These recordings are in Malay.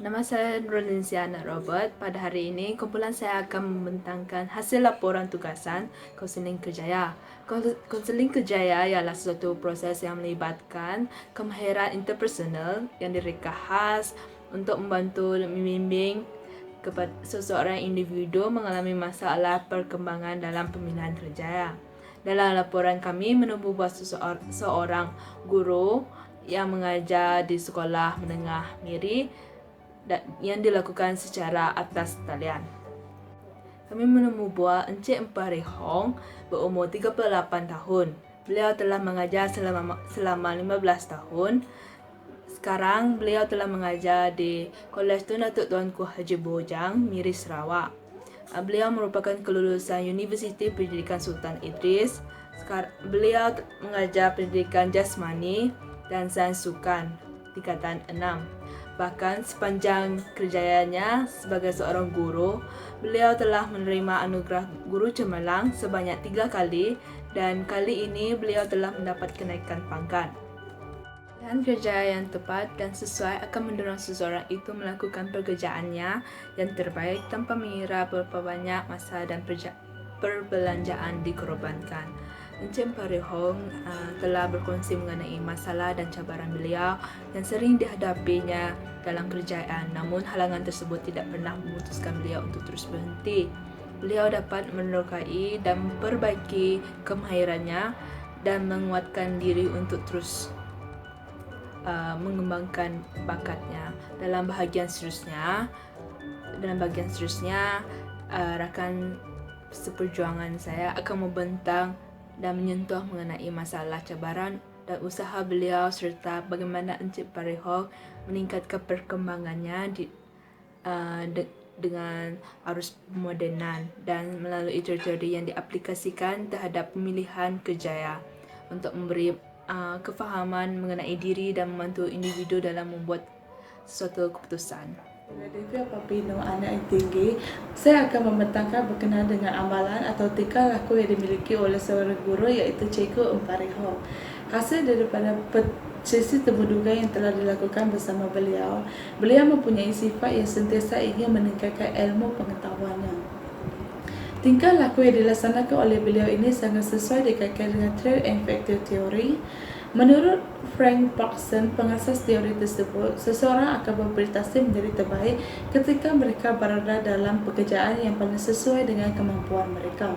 Nama saya Nurlinsiana Robert. Pada hari ini, kumpulan saya akan membentangkan hasil laporan tugasan Konseling Kerjaya. Konseling Kerjaya ialah suatu proses yang melibatkan kemahiran interpersonal yang direka khas untuk membantu dan membimbing kepada seseorang individu mengalami masalah perkembangan dalam pembinaan kerjaya. Dalam laporan kami menubuh bahawa seorang guru yang mengajar di sekolah menengah Miri yang dilakukan secara atas talian. Kami menemui buah Encik Empari Hong berumur 38 tahun. Beliau telah mengajar selama 15 tahun. Sekarang beliau telah mengajar di Kolej Tun Datuk Tuanku Haji Bojang, Miri, Sarawak. Beliau merupakan kelulusan Universiti Pendidikan Sultan Idris. Beliau mengajar pendidikan jasmani dan sains sukan tingkatan 6. Bahkan sepanjang kerjayanya sebagai seorang guru, beliau telah menerima anugerah Guru Cemerlang sebanyak 3 kali dan kali ini beliau telah mendapat kenaikan pangkat. Dan kerja yang tepat dan sesuai akan mendorong seseorang itu melakukan pekerjaannya yang terbaik tanpa mengira berapa banyak masa dan perbelanjaan dikorbankan. Encik Empari Hong telah berkongsi mengenai masalah dan cabaran beliau yang sering dihadapinya dalam kerjaan, namun halangan tersebut tidak pernah memutuskan beliau untuk terus berhenti. Beliau dapat menerokai dan memperbaiki kemahirannya dan menguatkan diri untuk terus mengembangkan bakatnya. Dalam bahagian seterusnya, rakan seperjuangan saya akan membentang dan menyentuh mengenai masalah cabaran dan usaha beliau serta bagaimana Encik Empari Hong meningkatkan perkembangannya dengan arus pemodenan dan melalui teori yang diaplikasikan terhadap pemilihan kerjaya untuk memberi kefahaman mengenai diri dan membantu individu dalam membuat suatu keputusan. Devia Papino, anak yang tinggi, saya akan membentangkan berkenaan dengan amalan atau tingkah laku yang dimiliki oleh seorang guru iaitu Cikgu Empari Hong. Hasil daripada sesi temuduga yang telah dilakukan bersama beliau, beliau mempunyai sifat yang sentiasa ingin meningkatkan ilmu pengetahuannya. Tingkah laku yang dilaksanakan oleh beliau ini sangat sesuai dikaitkan dengan Threat and Factor Theory. Menurut Frank Parkson, pengasas teori tersebut, seseorang akan berprestasi menjadi terbaik ketika mereka berada dalam pekerjaan yang paling sesuai dengan kemampuan mereka.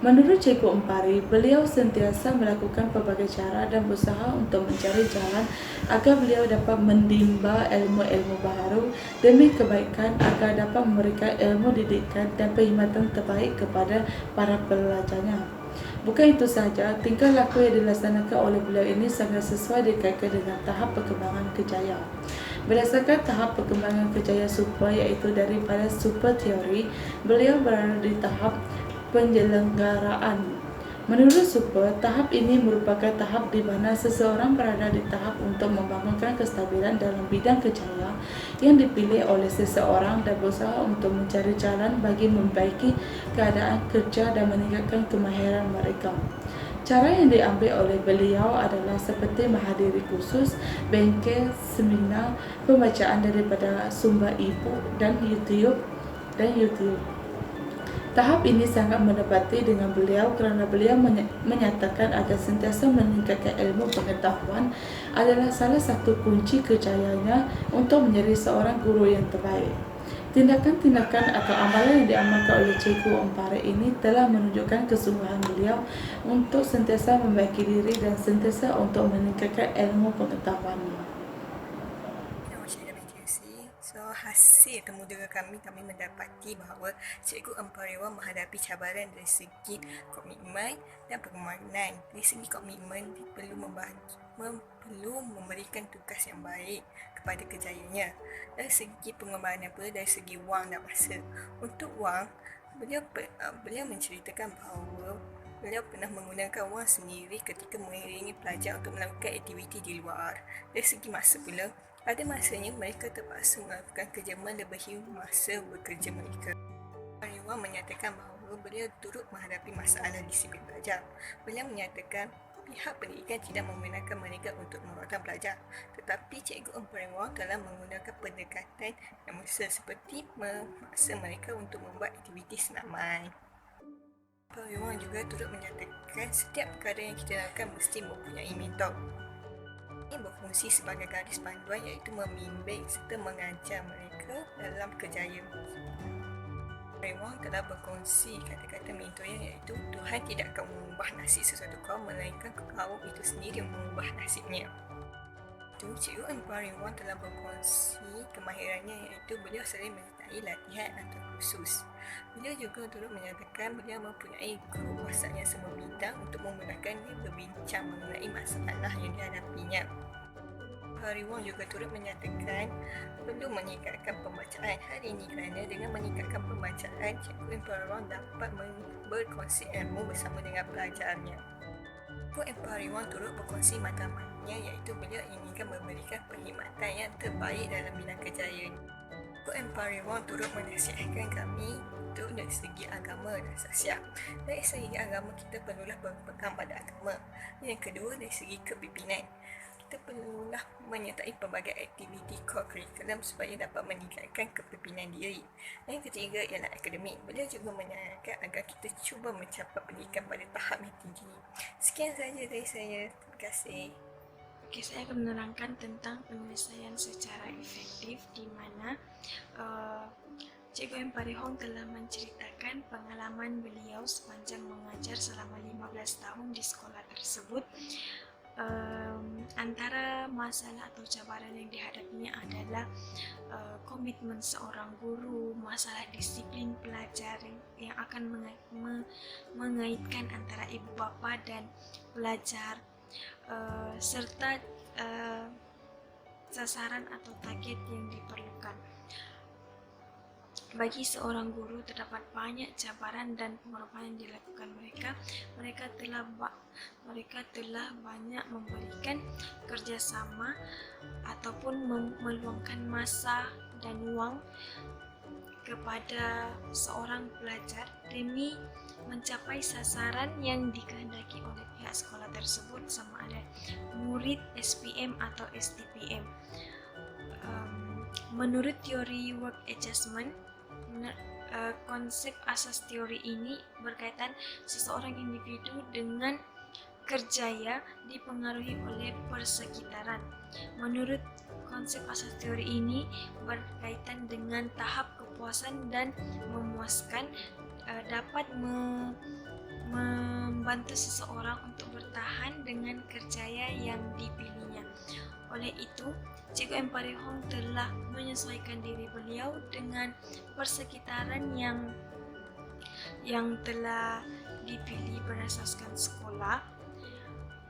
Menurut Cikgu Empari, beliau sentiasa melakukan pelbagai cara dan berusaha untuk mencari jalan agar beliau dapat menimba ilmu-ilmu baru demi kebaikan agar dapat memberikan ilmu didikan dan perkhidmatan terbaik kepada para pelajarnya. Bukan itu sahaja, tingkah laku yang dilaksanakan oleh beliau ini sangat sesuai dikaitkan dengan tahap perkembangan kerjaya. Berdasarkan tahap perkembangan kerjaya super iaitu daripada super teori, beliau berada di tahap penyelenggaraan. Menurut super, tahap ini merupakan tahap di mana seseorang berada di tahap untuk membangunkan kestabilan dalam bidang kerjaya yang dipilih oleh seseorang dan berusaha untuk mencari jalan bagi memperbaiki keadaan kerja dan meningkatkan kemahiran mereka. Cara yang diambil oleh beliau adalah seperti menghadiri kursus, bengkel, seminar, pembacaan daripada sumber e-book dan YouTube. Tahap ini sangat mendapati dengan beliau kerana beliau menyatakan agar sentiasa meningkatkan ilmu pengetahuan adalah salah satu kunci kejayanya untuk menjadi seorang guru yang terbaik. Tindakan-tindakan atau amalan yang diamalkan oleh Cikgu Empari ini telah menunjukkan kesungguhan beliau untuk sentiasa membaiki diri dan sentiasa untuk meningkatkan ilmu pengetahuannya. So, hasil temuduga kami mendapati bahawa Cikgu Empari Hong menghadapi cabaran dari segi komitmen dan perkemahiran. Dari segi komitmen, dia perlu memberikan tugas yang baik kepada kerjayanya. Dari segi pengembangan dari segi wang dan masa. Untuk wang, beliau menceritakan bahawa beliau pernah menggunakan wang sendiri ketika mengiringi pelajar untuk melakukan aktiviti di luar. Dari segi masa pula, ada masanya mereka terpaksa melakukan kerja melebihi masa bekerja mereka. Empari Hong menyatakan bahawa beliau turut menghadapi masalah disiplin belajar. Beliau menyatakan pihak pendidikan tidak membenarkan mereka untuk meruatkan pelajar, tetapi Cikgu Emperin Wong telah menggunakan pendekatan yang mesra seperti memaksa mereka untuk membuat aktiviti senaman. Emperin Wong juga turut menyatakan setiap perkara yang kita lakukan mesti mempunyai mentor. Ini berfungsi sebagai garis panduan iaitu membimbing serta mengajar mereka dalam kerjaya. Wong telah berkongsi kata-kata mentornya iaitu Tuhan tidak akan mengubah nasib sesuatu kaum melainkan kaum itu sendiri yang mengubah nasibnya. Cikgu Emperin Wong telah berkongsi kemahirannya iaitu beliau sering menyertai latihan atau kursus. Beliau juga turut menyatakan beliau mempunyai guru WhatsApp yang semua bidang untuk memudahkannya berbincang mengenai masalah yang dihadapinya. Emperin Wong juga turut menyatakan perlu meningkatkan pembacaan hari ini kerana dengan meningkatkan pembacaan, Cikgu Emperin Wong dapat berkongsi ilmu bersama dengan pelajarnya. Cikgu Emperin Wong turut berkongsi matlamatnya iaitu beliau inginkan memberikan perkhidmatan yang terbaik dalam bidang kerjayanya. Cikgu Emperin Wong turut menasihatkan kami untuk dari segi agama dan sosial. Dari segi agama kita perlulah berpegang pada agama. Yang kedua dari segi kepimpinan. Kita perlulah menyertai pelbagai aktiviti co-curriculum supaya dapat meningkatkan kepimpinan diri. Dan yang ketiga ialah akademik. Beliau juga menyarankan agar kita cuba mencapai pendidikan pada tahap yang tinggi. Sekian sahaja dari saya. Terima kasih. Okey, saya akan menerangkan tentang penyelesaian secara efektif di mana Cikgu Emperin Wong telah menceritakan pengalaman beliau sepanjang mengajar selama 15 tahun di sekolah tersebut. Antara masalah atau cabaran yang dihadapinya adalah komitmen seorang guru, masalah disiplin pelajar yang akan mengaitkan antara ibu bapa dan pelajar, serta sasaran atau target yang diperlukan. Bagi seorang guru terdapat banyak cabaran dan pengorbanan yang dilakukan mereka. Mereka telah banyak memberikan kerjasama ataupun meluangkan masa dan wang kepada seorang pelajar demi mencapai sasaran yang dikehendaki oleh pihak sekolah tersebut, sama ada murid SPM atau STPM. Menurut teori work adjustment, konsep asas teori ini berkaitan seseorang individu dengan kerjaya dipengaruhi oleh persekitaran. Menurut konsep asas teori ini berkaitan dengan tahap kepuasan dan memuaskan, dapat membantu seseorang untuk bertahan dengan kerjaya yang dipilihnya. Oleh itu, Cikgu Emperin Wong telah menyesuaikan diri beliau dengan persekitaran yang telah dipilih berasaskan sekolah.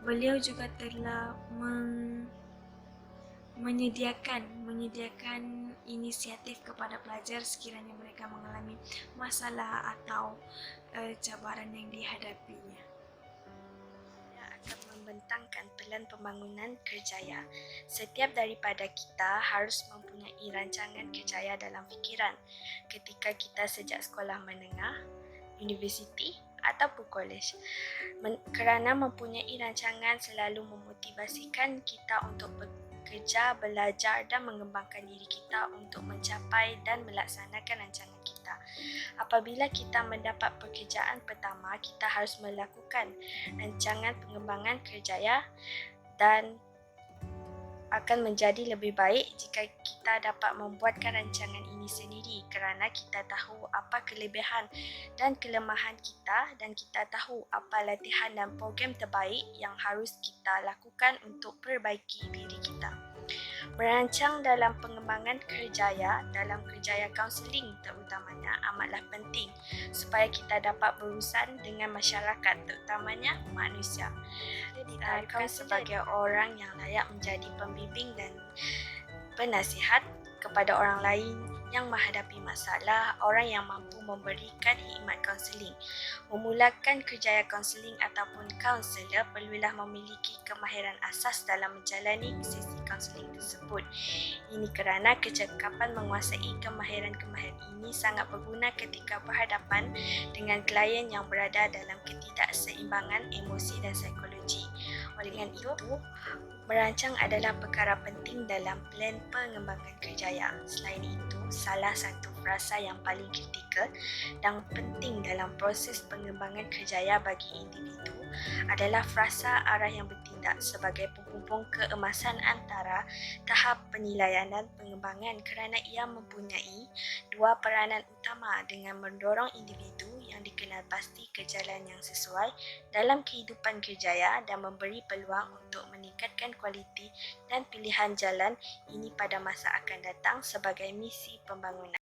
Beliau juga telah menyediakan inisiatif kepada pelajar sekiranya mereka mengalami masalah atau cabaran yang dihadapinya. Akan membentangkan pelan pembangunan kerjaya. Setiap daripada kita harus mempunyai rancangan kerjaya dalam fikiran ketika kita sejak sekolah menengah, universiti ataupun kolej. Kerana mempunyai rancangan selalu memotivasikan kita untuk bekerja, belajar dan mengembangkan diri kita untuk mencapai dan melaksanakan rancangan kita. Apabila kita mendapat pekerjaan pertama, kita harus melakukan rancangan pengembangan kerjaya dan akan menjadi lebih baik jika kita dapat membuatkan rancangan ini sendiri kerana kita tahu apa kelebihan dan kelemahan kita dan kita tahu apa latihan dan program terbaik yang harus kita lakukan untuk perbaiki diri kita. Merancang dalam pengembangan kerjaya, dalam kerjaya kaunseling terutamanya amatlah penting supaya kita dapat berurusan dengan masyarakat, terutamanya manusia. Ditawarkan sebagai orang yang layak menjadi pembimbing dan penasihat kepada orang lain yang menghadapi masalah, orang yang mampu memberikan khidmat kaunseling. Memulakan kerjaya kaunseling ataupun kaunselor perlulah memiliki kemahiran asas dalam menjalani sesi kaunseling tersebut. Ini kerana kecekapan menguasai kemahiran-kemahiran ini sangat berguna ketika berhadapan dengan klien yang berada dalam ketidakseimbangan emosi dan psikologi. Dengan itu, merancang adalah perkara penting dalam plan pengembangan kerjaya. Selain itu, salah satu frasa yang paling kritikal dan penting dalam proses pengembangan kerjaya bagi individu adalah frasa arah yang bertindak sebagai penghubung keemasan antara tahap penilaian dan pengembangan, kerana ia mempunyai dua peranan utama dengan mendorong individu yang dikenal pasti ke jalan yang sesuai dalam kehidupan kerjaya dan memberi peluang untuk meningkatkan kualiti dan pilihan jalan ini pada masa akan datang sebagai misi pembangunan.